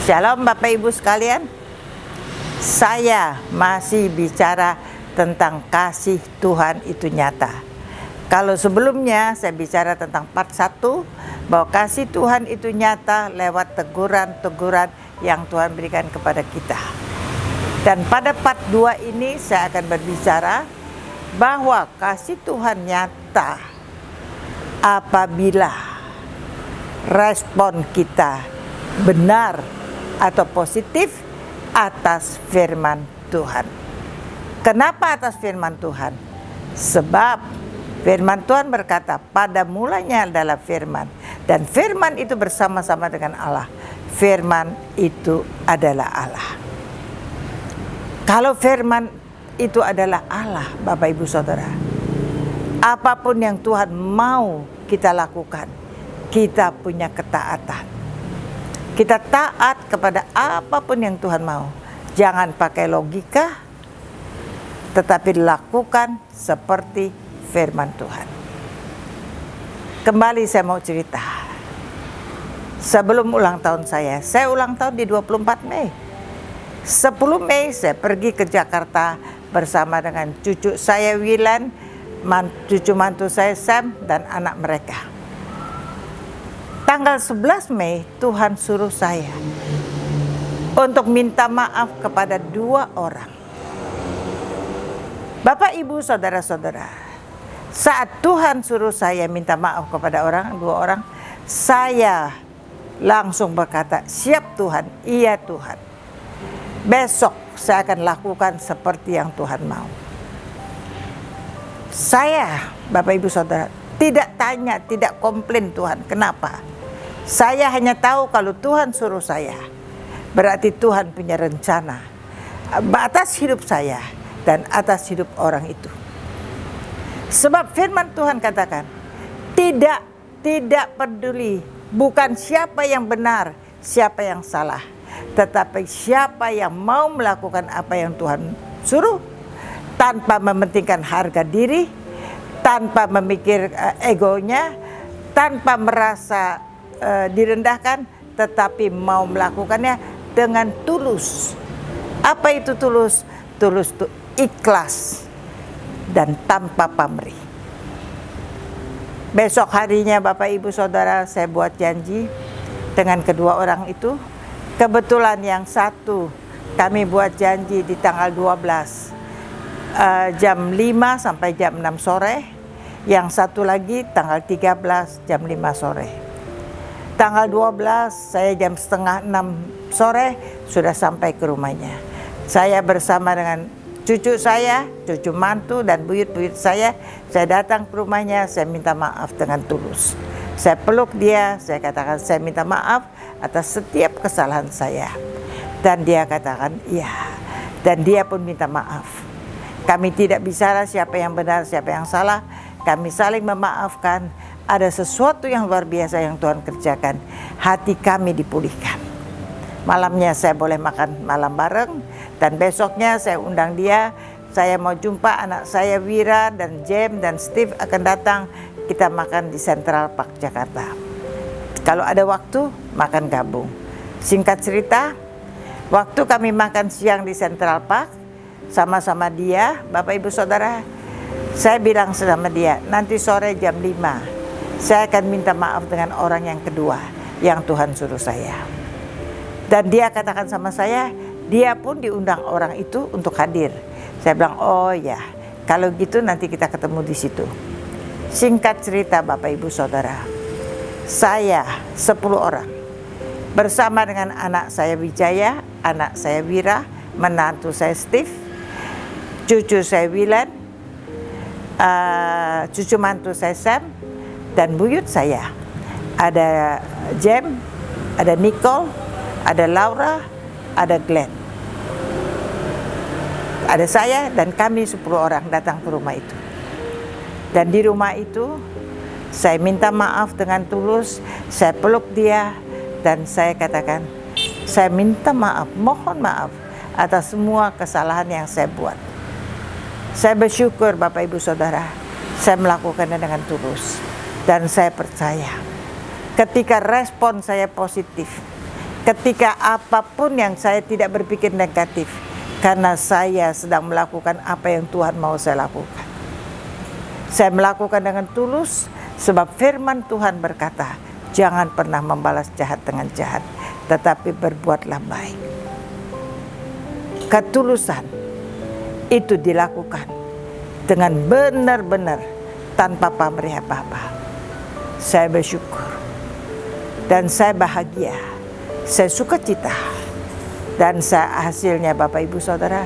Shalom Bapak Ibu sekalian. Saya masih bicara tentang kasih Tuhan itu nyata. Kalau sebelumnya saya bicara tentang part 1, bahwa kasih Tuhan itu nyata lewat teguran-teguran yang Tuhan berikan kepada kita. Dan pada part 2 ini saya akan berbicara bahwa kasih Tuhan nyata apabila respon kita benar atau positif atas firman Tuhan. Kenapa atas firman Tuhan? Sebab firman Tuhan berkata, pada mulanya adalah firman, dan firman itu bersama-sama dengan Allah. Firman itu adalah Allah. Kalau firman itu adalah Allah, Bapak Ibu Saudara, apapun yang Tuhan mau kita lakukan, kita punya ketaatan. Kita taat kepada apapun yang Tuhan mau. Jangan pakai logika, tetapi lakukan seperti firman Tuhan. Kembali saya mau cerita. Sebelum ulang tahun saya ulang tahun di 24 Mei. 10 Mei saya pergi ke Jakarta bersama dengan cucu saya Wilan, cucu mantu saya Sam, dan anak mereka. Tanggal 11 Mei Tuhan suruh saya untuk minta maaf kepada 2 orang. Bapak Ibu Saudara-saudara, saat Tuhan suruh saya minta maaf kepada 2 orang, saya langsung berkata, siap Tuhan, iya Tuhan. Besok saya akan lakukan seperti yang Tuhan mau. Saya, Bapak Ibu Saudara, tidak tanya, tidak komplain Tuhan, kenapa? Saya hanya tahu kalau Tuhan suruh saya, berarti Tuhan punya rencana atas hidup saya dan atas hidup orang itu. Sebab firman Tuhan katakan, tidak peduli bukan siapa yang benar, siapa yang salah, tetapi siapa yang mau melakukan apa yang Tuhan suruh, tanpa mementingkan harga diri, tanpa memikir egonya, tanpa merasa direndahkan, tetapi mau melakukannya dengan tulus. Apa itu tulus? Tulus itu ikhlas dan tanpa pamrih. Besok harinya Bapak Ibu Saudara, saya buat janji dengan kedua orang itu. Kebetulan yang satu kami buat janji di tanggal 12 jam 5 sampai jam 6 sore. Yang satu lagi tanggal 13 jam 5 sore. Tanggal 12 saya jam setengah 6 sore sudah sampai ke rumahnya. Saya bersama dengan cucu saya, cucu mantu dan buyut-buyut saya datang ke rumahnya, saya minta maaf dengan tulus. Saya peluk dia, saya katakan saya minta maaf atas setiap kesalahan saya. Dan dia katakan iya. Dan dia pun minta maaf. Kami tidak bicara siapa yang benar, siapa yang salah. Kami saling memaafkan. Ada sesuatu yang luar biasa yang Tuhan kerjakan. Hati kami dipulihkan. Malamnya saya boleh makan malam bareng. Dan besoknya saya undang dia. Saya mau jumpa anak saya Wira dan Jem dan Steve akan datang. Kita makan di Central Park Jakarta. Kalau ada waktu, makan gabung. Singkat cerita, waktu kami makan siang di Central Park, sama-sama dia, Bapak Ibu Saudara, saya bilang sama dia, nanti sore jam 5, saya akan minta maaf dengan orang yang kedua, yang Tuhan suruh saya. Dan dia katakan sama saya, dia pun diundang orang itu untuk hadir. Saya bilang, oh ya, kalau gitu nanti kita ketemu di situ. Singkat cerita Bapak Ibu Saudara, saya 10 orang bersama dengan anak saya Wijaya, anak saya Wira, menantu saya Steve, cucu saya Wilan, cucu mantu saya Sam, dan buyut saya. Ada Jem, ada Nicole, ada Laura, ada Glenn. Ada saya dan kami 10 orang datang ke rumah itu. Dan di rumah itu saya minta maaf dengan tulus, saya peluk dia dan saya katakan, saya minta maaf, mohon maaf atas semua kesalahan yang saya buat. Saya bersyukur Bapak Ibu Saudara, saya melakukannya dengan tulus. Dan saya percaya ketika respon saya positif, ketika apapun yang saya tidak berpikir negatif, karena saya sedang melakukan apa yang Tuhan mau saya lakukan. Saya melakukan dengan tulus, sebab firman Tuhan berkata, jangan pernah membalas jahat dengan jahat, tetapi berbuatlah baik. Ketulusan itu dilakukan dengan benar-benar tanpa pamrih apa-apa. Saya bersyukur dan saya bahagia, saya sukacita, dan hasilnya Bapak Ibu Saudara,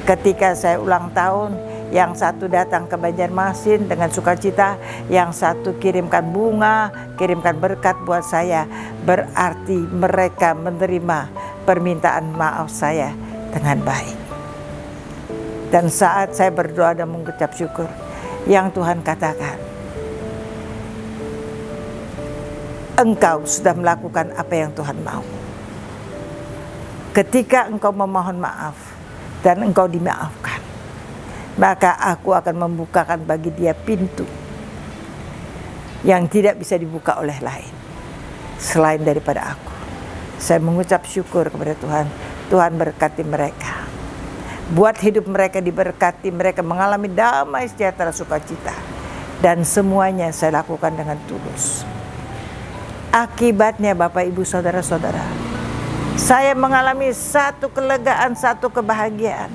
ketika saya ulang tahun, yang satu datang ke Banjarmasin dengan sukacita, yang satu kirimkan bunga, kirimkan berkat buat saya, berarti mereka menerima permintaan maaf saya dengan baik. Dan saat saya berdoa dan mengucap syukur, yang Tuhan katakan, engkau sudah melakukan apa yang Tuhan mau. Ketika engkau memohon maaf dan engkau dimaafkan, maka aku akan membukakan bagi dia pintu yang tidak bisa dibuka oleh lain selain daripada aku. Saya mengucap syukur kepada Tuhan. Tuhan berkati mereka, buat hidup mereka diberkati, mereka mengalami damai, sejahtera, sukacita, dan semuanya saya lakukan dengan tulus. Akibatnya Bapak Ibu Saudara-saudara, saya mengalami satu kelegaan, satu kebahagiaan.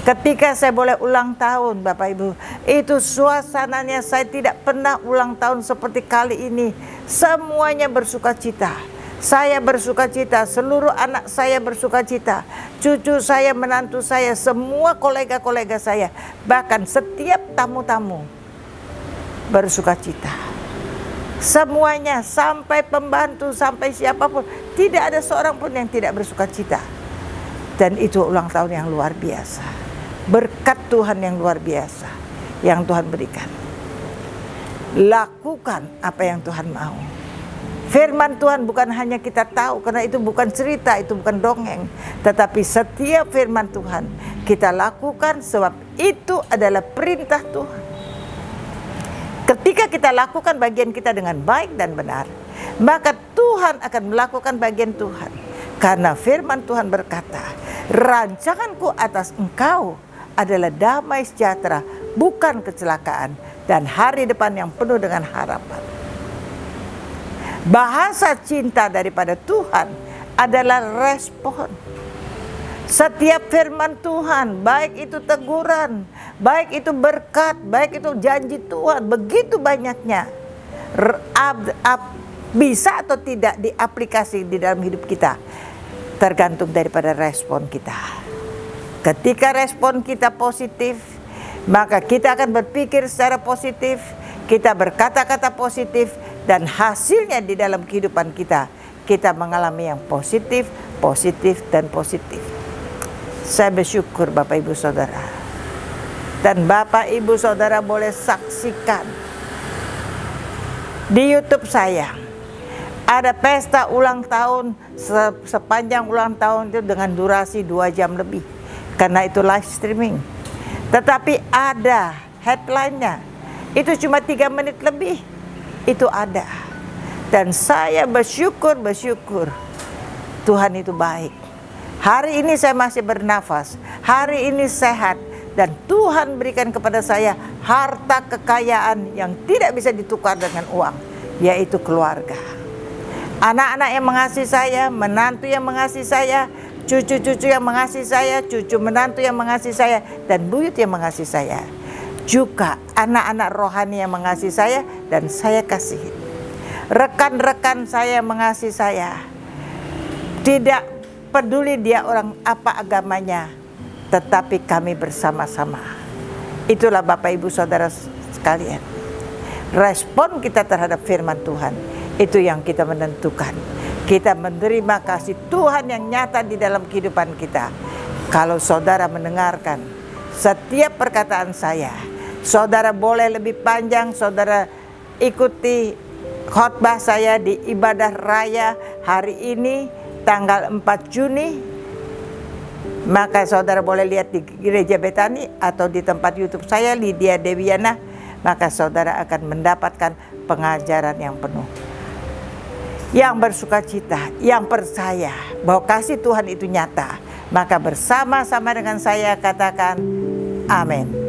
Ketika saya boleh ulang tahun Bapak Ibu, itu suasananya saya tidak pernah ulang tahun seperti kali ini. Semuanya bersukacita. Saya bersukacita, seluruh anak saya bersukacita, cucu saya, menantu saya, semua kolega-kolega saya, bahkan setiap tamu-tamu bersukacita. Semuanya, sampai pembantu, sampai siapapun, tidak ada seorang pun yang tidak bersukacita. Dan itu ulang tahun yang luar biasa, berkat Tuhan yang luar biasa yang Tuhan berikan. Lakukan apa yang Tuhan mau. Firman Tuhan bukan hanya kita tahu, karena itu bukan cerita, itu bukan dongeng, tetapi setiap firman Tuhan kita lakukan, sebab itu adalah perintah Tuhan. Ketika kita lakukan bagian kita dengan baik dan benar, maka Tuhan akan melakukan bagian Tuhan. Karena firman Tuhan berkata, rancanganku atas engkau adalah damai sejahtera, bukan kecelakaan, dan hari depan yang penuh dengan harapan. Bahasa cinta daripada Tuhan adalah respon. Setiap firman Tuhan, baik itu teguran, baik itu berkat, baik itu janji Tuhan, begitu banyaknya, bisa atau tidak diaplikasi di dalam hidup kita, tergantung daripada respon kita. Ketika respon kita positif, maka kita akan berpikir secara positif, kita berkata-kata positif, dan hasilnya di dalam kehidupan kita, kita mengalami yang positif, positif, dan positif. Saya bersyukur Bapak Ibu Saudara. Dan Bapak Ibu Saudara boleh saksikan di YouTube saya, ada pesta ulang tahun, sepanjang ulang tahun itu dengan durasi 2 jam lebih, karena itu live streaming. Tetapi ada headline-nya, itu cuma 3 menit lebih, itu ada. Dan saya bersyukur Tuhan itu baik. Hari ini saya masih bernafas, hari ini sehat, dan Tuhan berikan kepada saya harta kekayaan yang tidak bisa ditukar dengan uang, yaitu keluarga. Anak-anak yang mengasihi saya, menantu yang mengasihi saya, cucu-cucu yang mengasihi saya, cucu menantu yang mengasihi saya, dan buyut yang mengasihi saya. Juga anak-anak rohani yang mengasihi saya dan saya kasihi. Rekan-rekan saya yang mengasihi saya. Tidak peduli dia orang apa agamanya, tetapi kami bersama-sama. Itulah Bapak Ibu Saudara sekalian. Respon kita terhadap firman Tuhan, itu yang kita menentukan. Kita menerima kasih Tuhan yang nyata di dalam kehidupan kita. Kalau saudara mendengarkan setiap perkataan saya, saudara boleh lebih panjang, saudara ikuti khotbah saya di ibadah raya hari ini tanggal 4 Juni. Maka saudara boleh lihat di Gereja Betani atau di tempat YouTube saya, Lydia Dewiana. Maka saudara akan mendapatkan pengajaran yang penuh. yang bersuka cita, yang percaya bahwa kasih Tuhan itu nyata, maka bersama-sama dengan saya katakan amin.